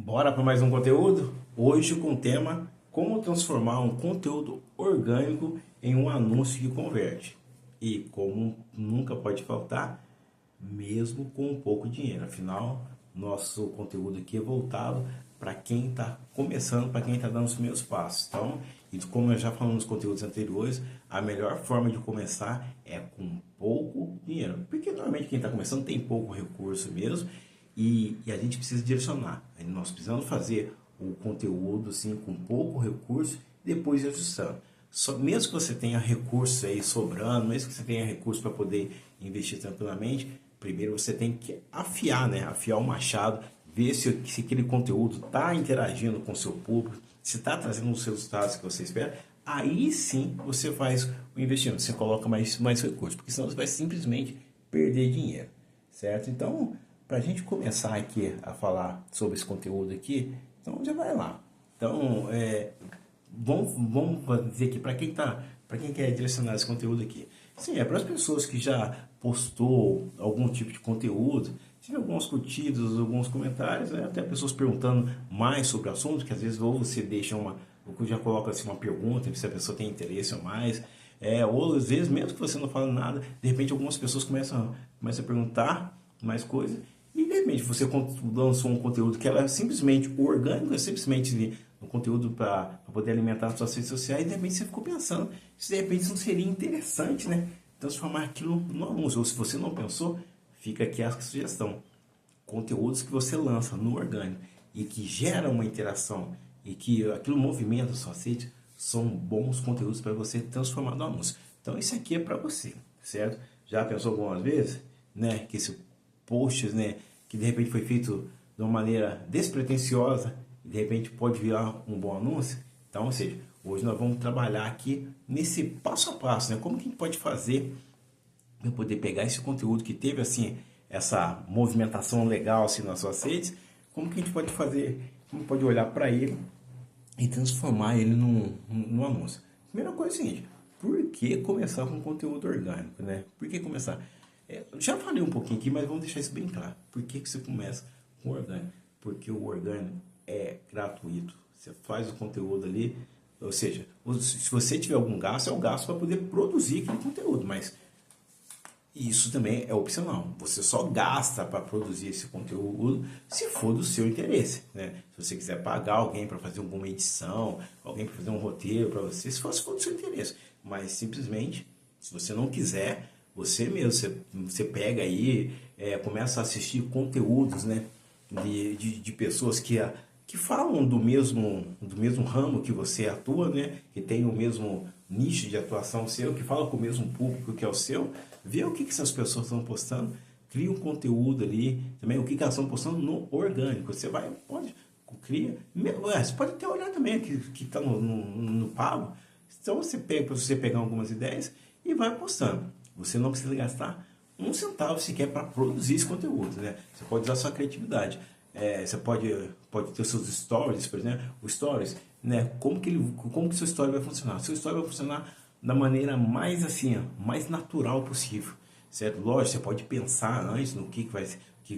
Bora para mais um conteúdo? Hoje com o tema como transformar um conteúdo orgânico em um anúncio que converte. E como nunca pode faltar, mesmo com pouco dinheiro. Afinal, nosso conteúdo aqui é voltado para quem está começando, para quem está dando os primeiros passos. Então, e como eu já falei nos conteúdos anteriores, a melhor forma de começar é com pouco dinheiro. Porque normalmente quem está começando tem pouco recurso mesmo e a gente precisa direcionar. Nós precisamos fazer o conteúdo assim, com pouco recurso e depois ir ajustando. Mesmo que você tenha recurso aí sobrando, mesmo que você tenha recurso para poder investir tranquilamente, primeiro você tem que afiar, né? Afiar o machado, ver se aquele conteúdo está interagindo com o seu público, se está trazendo os resultados que você espera. Aí sim você faz o investimento, você coloca mais recursos, porque senão você vai simplesmente perder dinheiro, certo? Então, para a gente começar aqui a falar sobre esse conteúdo aqui, então já vai lá. Então, vamos dizer aqui para quem quer direcionar esse conteúdo aqui. Sim, é para as pessoas que já postou algum tipo de conteúdo, tive alguns curtidos, alguns comentários, né? Até pessoas perguntando mais sobre o assunto, que às vezes ou você deixa ou já coloca assim uma pergunta, se a pessoa tem interesse ou mais, ou às vezes mesmo que você não fala nada, de repente algumas pessoas começam a perguntar mais coisas, e de repente você lançou um conteúdo que era simplesmente orgânico, é simplesmente um conteúdo para poder alimentar as suas redes sociais, e de repente você ficou pensando, se de repente não seria interessante, né? Transformar aquilo no anúncio. Ou se você não pensou, fica aqui a sugestão. Conteúdos que você lança no orgânico e que geram uma interação e que aquilo movimenta a sua redes, são bons conteúdos para você transformar no anúncio. Então isso aqui é para você, certo? Já pensou algumas vezes, né, que esse posts, né, que de repente foi feito de uma maneira despretensiosa e de repente pode virar um bom anúncio? Então, ou seja, hoje nós vamos trabalhar aqui nesse passo a passo, né? Como que a gente pode fazer para poder pegar esse conteúdo que teve assim essa movimentação legal assim nas suas redes, como que a gente pode fazer, como pode olhar para ele e transformar ele num anúncio. Primeira coisa é o seguinte, por que começar com conteúdo orgânico, né? Por que começar? Já falei um pouquinho aqui, mas vamos deixar isso bem claro. Por que você começa com o orgânico? Porque o orgânico é gratuito. Você faz o conteúdo ali, ou seja, se você tiver algum gasto, é o gasto para poder produzir aquele conteúdo, mas isso também é opcional. Você só gasta para produzir esse conteúdo se for do seu interesse, né? Se você quiser pagar alguém para fazer alguma edição, alguém para fazer um roteiro para você, se for do seu interesse. Mas simplesmente, se você não quiser, você mesmo, você pega aí, começa a assistir conteúdos, né? De pessoas que falam do mesmo ramo que você atua, né? Que tem o mesmo nicho de atuação seu, que fala com o mesmo público que é o seu, vê o que essas pessoas estão postando, cria um conteúdo ali, também o que elas estão postando no orgânico. Você cria, você pode até olhar também que está no pago, então você pega para você pegar algumas ideias e vai postando. Você não precisa gastar um centavo sequer para produzir esse conteúdo, né? Você pode usar a sua criatividade. Você pode ter os seus stories, por exemplo, os stories, né? Como que seu story vai funcionar? Seu story vai funcionar da maneira mais assim, ó, mais natural possível, certo? Lógico, você pode pensar antes no que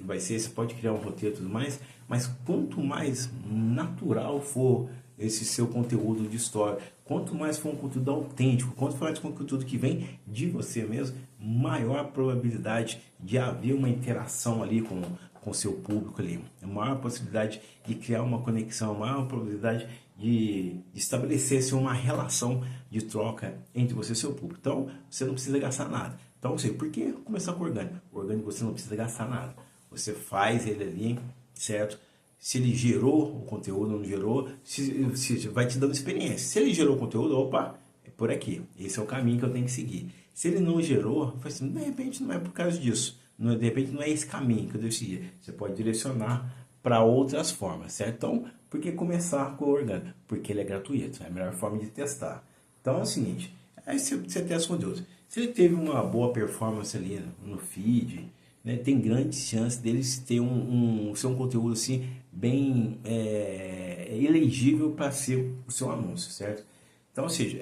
vai ser, você pode criar um roteiro e tudo mais, mas quanto mais natural for esse seu conteúdo de história, quanto mais for um conteúdo autêntico, quanto mais for um conteúdo que vem de você mesmo, maior a probabilidade de haver uma interação ali com o seu público ali, a maior possibilidade de criar uma conexão, a maior probabilidade de estabelecer assim, uma relação de troca entre você e seu público. Então, você não precisa gastar nada. Então, por que começar com o orgânico? O orgânico você não precisa gastar nada. Você faz ele ali, certo? Se ele gerou o conteúdo ou não gerou, se vai te dando experiência. Se ele gerou o conteúdo, opa, é por aqui. Esse é o caminho que eu tenho que seguir. Se ele não gerou, assim, de repente não é por causa disso. Não, de repente não é esse caminho que eu devo seguir. Você pode direcionar para outras formas, certo? Então, por que começar com o orgânico? Porque ele é gratuito, é a melhor forma de testar. Então é o seguinte, aí você testa o conteúdo. Se ele teve uma boa performance ali no feed, né, tem grandes chances deles ter ser um conteúdo assim bem elegível para ser o seu anúncio, certo? Então, ou seja,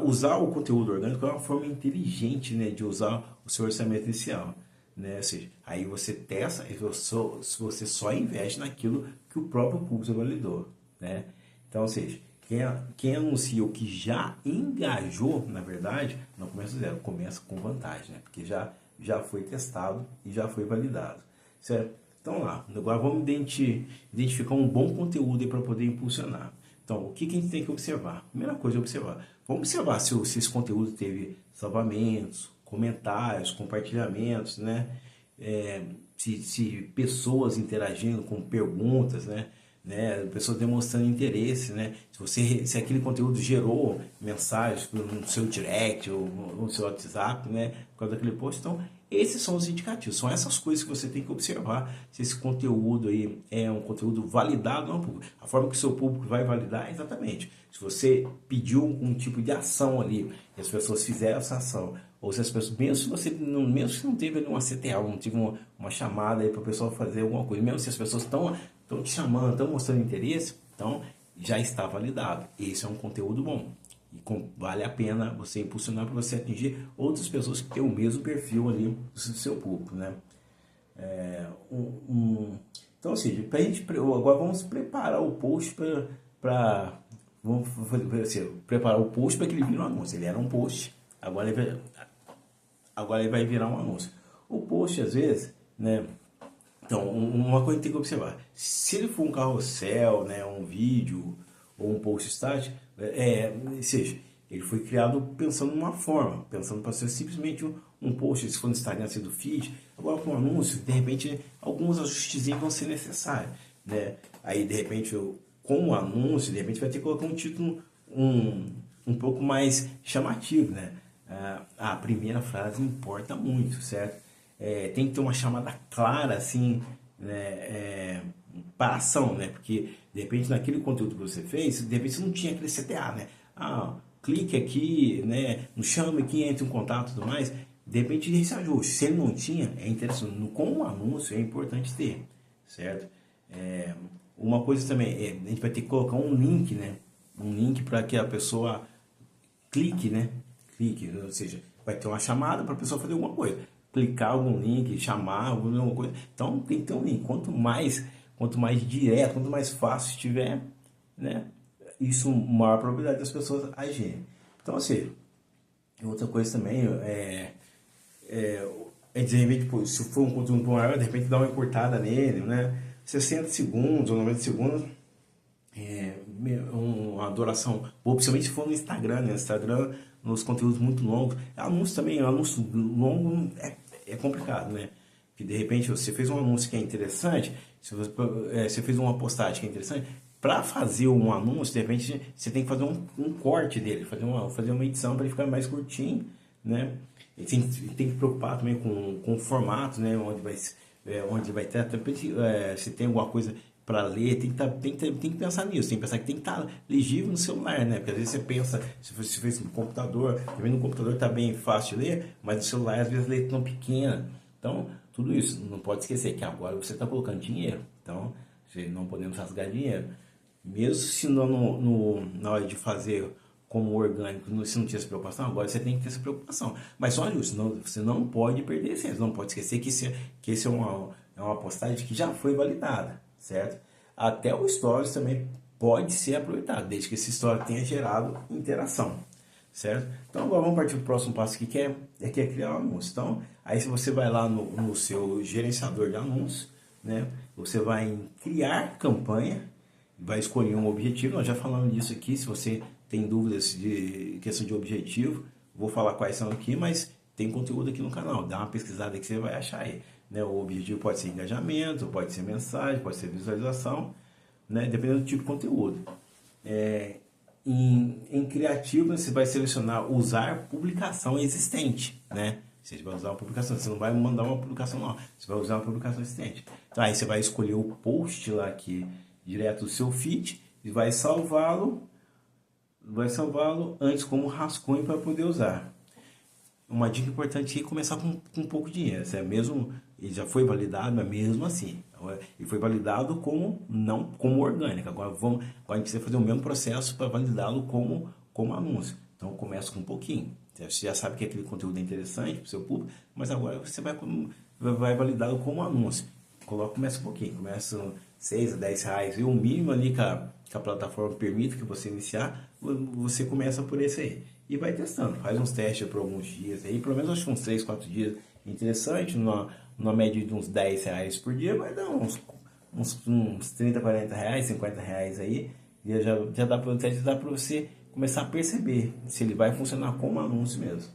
usar o conteúdo orgânico é uma forma inteligente, né, de usar o seu orçamento inicial. né? Ou seja, aí você testa e você só investe naquilo que o próprio público validou, né? Então, ou seja, quem anuncia o que já engajou, na verdade, não começa do zero, começa com vantagem, né? Porque já foi testado e já foi validado, certo? Então lá, agora vamos identificar um bom conteúdo para poder impulsionar. Então, o que a gente tem que observar? Primeira coisa é observar. Vamos observar se esse conteúdo teve salvamentos, comentários, compartilhamentos, né? Se pessoas interagindo com perguntas, né? Pessoas demonstrando interesse, né? Se aquele conteúdo gerou mensagens no seu direct ou no seu WhatsApp, né? Por causa daquele post. Então, esses são os indicativos. São essas coisas que você tem que observar se esse conteúdo aí é um conteúdo validado ou não. A forma que o seu público vai validar é exatamente. Se você pediu um tipo de ação ali e as pessoas fizeram essa ação, ou se as pessoas, mesmo se não teve ali uma CTA, não teve uma chamada aí para o pessoal fazer alguma coisa, mesmo se as pessoas estão te chamando, estão mostrando interesse, então já está validado. Esse é um conteúdo bom. E vale a pena você impulsionar para você atingir outras pessoas que têm o mesmo perfil ali do seu público, né? Então, ou seja, agora vamos preparar o post vamos fazer assim, preparar o post para que ele vire um anúncio. Ele era um post, agora ele vai virar um anúncio. O post, às vezes, né? Então, uma coisa que tem que observar, se ele for um carrossel, né, um vídeo ou um post estático, seja, ele foi criado pensando numa forma, pensando para ser simplesmente um post, se for no Instagram, ser do feed. Agora com um anúncio, de repente, alguns ajustes vão ser necessários, né? Aí, de repente, com o anúncio, de repente vai ter que colocar um título um pouco mais chamativo, né? A primeira frase importa muito, certo? Tem que ter uma chamada clara, assim, né, para ação, né? Porque, de repente, naquele conteúdo que você fez, de repente você não tinha aquele CTA, né? Clique aqui, né? Nos chame aqui, entre em contato e tudo mais. De repente, esse ajuste. Se ele não tinha, é interessante. Com o anúncio, é importante ter, certo? Uma coisa também, a gente vai ter que colocar um link, né? Um link para que a pessoa clique, né? Ou seja, vai ter uma chamada para a pessoa fazer alguma coisa. Clicar algum link, chamar alguma coisa. Então tem que ter um link. Quanto mais direto, quanto mais fácil estiver, né? Isso, maior probabilidade das pessoas agirem. Então, assim, outra coisa também de repente, se for um conteúdo maior, de repente dá uma encurtada nele, né? 60 segundos ou 90 segundos, uma duração, ou principalmente se for no Instagram, né? Instagram, nos conteúdos muito longos. Anúncio longo é complicado, né? Que de repente você fez um anúncio que é interessante, se você fez uma postagem que é interessante, para fazer um anúncio, de repente você tem que fazer um corte dele, fazer uma edição para ele ficar mais curtinho, né? E tem que preocupar também com o formato, né? Onde vai ter, se tem alguma coisa para ler, tem que pensar nisso, tem que pensar que tem que estar legível no celular, né? Porque às vezes você pensa, se você fez no computador, também no computador está bem fácil de ler, mas no celular às vezes a letra é tão pequena. Então, tudo isso, não pode esquecer que agora você está colocando dinheiro, então não podemos rasgar dinheiro. Mesmo se na hora de fazer como orgânico, se não tinha essa preocupação, agora você tem que ter essa preocupação. Mas só isso, você não pode perder esse, não pode esquecer que esse é uma postagem que já foi validada, certo? Até o Stories também pode ser aproveitado, desde que esse Stories tenha gerado interação, certo? Então agora vamos partir para o próximo passo aqui, que é criar um anúncio. Então, aí se você vai lá no seu gerenciador de anúncios, né? Você vai em criar campanha, vai escolher um objetivo. Nós já falamos disso aqui. Se você tem dúvidas de questão de objetivo, vou falar quais são aqui, mas tem conteúdo aqui no canal. Dá uma pesquisada que você vai achar aí, né? O objetivo pode ser engajamento, pode ser mensagem, pode ser visualização, né? Dependendo do tipo de conteúdo. Em criativo, você vai selecionar usar publicação existente, né? Você vai usar uma publicação, você não vai mandar uma publicação nova, você vai usar uma publicação existente. Então aí você vai escolher o post lá aqui direto do seu feed e vai salvá-lo antes como rascunho para poder usar. Uma dica importante é começar com pouco dinheiro. Ele já foi validado, mas mesmo assim, ele foi validado não como orgânico. Agora a gente precisa fazer o mesmo processo para validá-lo como anúncio. Então começa com um pouquinho. Você já sabe que aquele conteúdo é interessante para o seu público, mas agora você vai vai validado como anúncio. Começa um pouquinho, começa 6 a 10 reais, e o mínimo ali que a plataforma permite que você iniciar, você começa por esse aí. E vai testando, faz uns testes por alguns dias aí, pelo menos acho que uns 3, 4 dias. Interessante, numa média de uns 10 reais por dia, vai dar uns 30, 40 reais, 50 reais aí. E já dá para você começar a perceber se ele vai funcionar como anúncio mesmo.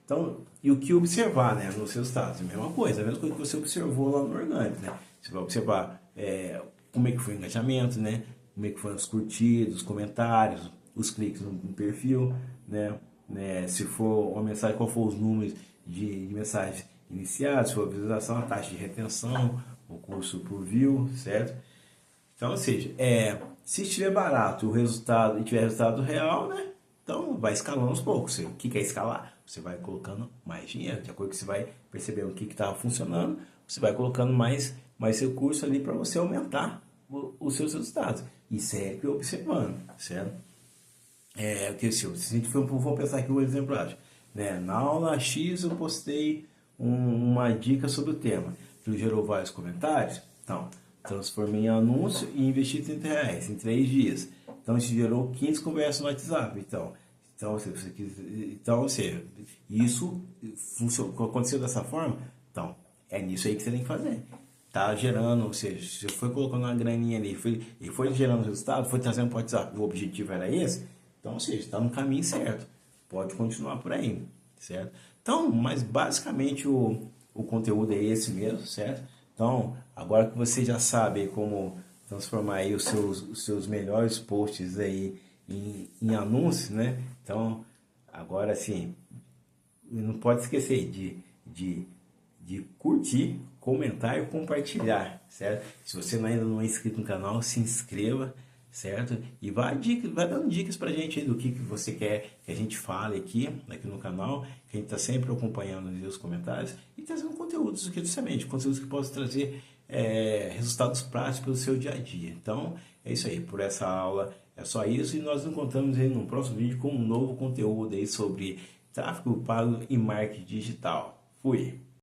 Então, e o que observar, né, nos seus resultados? A mesma coisa que você observou lá no orgânico, né? Você vai observar como é que foi o engajamento, né? Como é que foram os curtidos, os comentários, os cliques no perfil, né? Se for uma mensagem, qual for os números de mensagens iniciadas, se for a visualização, a taxa de retenção, o custo por view, certo? Então, ou seja, se estiver barato o resultado e tiver resultado real, né? Então, vai escalando aos poucos. O que é escalar? Você vai colocando mais dinheiro, de acordo com que você vai percebendo o que estava funcionando, você vai colocando mais recurso ali para você aumentar os seus resultados. E sempre observando, certo? Se a gente for pensar aqui um exemplo, né? Na aula X eu postei uma dica sobre o tema, que gerou vários comentários. Então, transformei em anúncio e investi 30 reais em 3 dias. Então, isso gerou 15 conversas no WhatsApp. Ou seja, isso aconteceu dessa forma. Então, é nisso aí que você tem que fazer. Tá gerando, ou seja, você foi colocando uma graninha ali, foi gerando resultado, foi trazendo para o WhatsApp, o objetivo era esse. Então, ou seja, está no caminho certo. Pode continuar por aí, certo? Então, mas basicamente o conteúdo é esse mesmo, certo? Então, agora que você já sabe como transformar aí os seus melhores posts aí em anúncios, né? Então, agora sim, não pode esquecer de curtir, comentar e compartilhar, certo? Se você ainda não é inscrito no canal, se inscreva, certo? E vai dando dicas pra gente aí do que você quer que a gente fale aqui no canal, que a gente tá sempre acompanhando os comentários e trazendo conteúdos aqui justamente, conteúdos que possam trazer resultados práticos do seu dia a dia. Então, é isso aí, por essa aula é só isso, e nós nos encontramos aí no próximo vídeo com um novo conteúdo aí sobre tráfego pago e marketing digital. Fui!